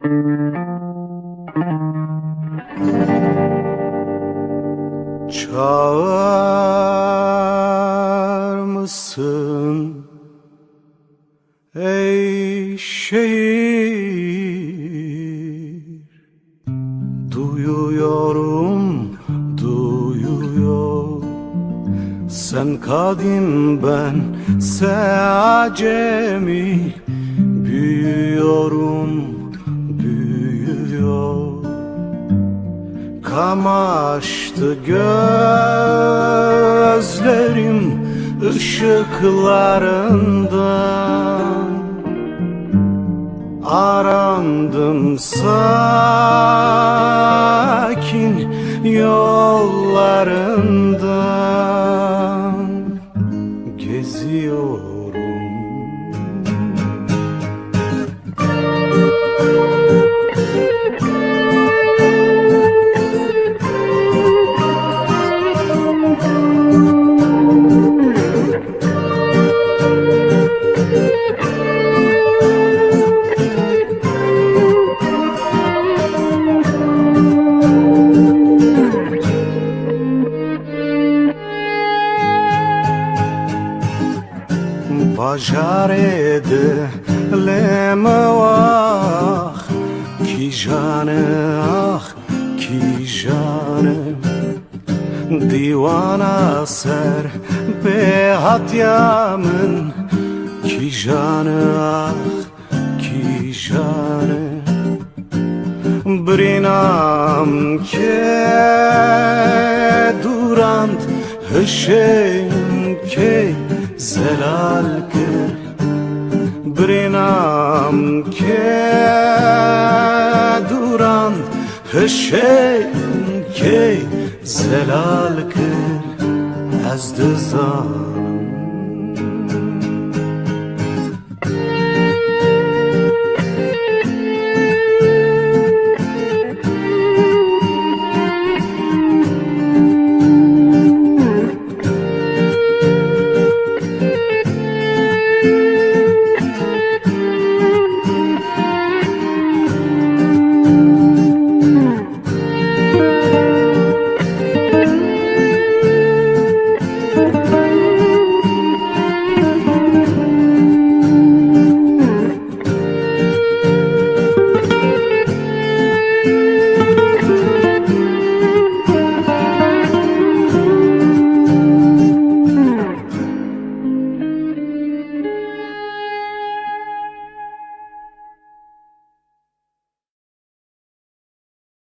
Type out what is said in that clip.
Çağır mısın ey şehir? Duyuyorum, duyuyor. Sen kadim, ben acemi. Büyüyorum, büyüyor. Kamaştı gözlerim ışıklarından. Arandım sakin yollarından. Geziyorum. Bajar edelim ah ki jane ah ki jane. Divana ser be hatyamın ki jane ah ki jane. Brinam ke durand hışen ke zelal kır. Brinam ke durand hışen ke zelal kır. Ez dizanım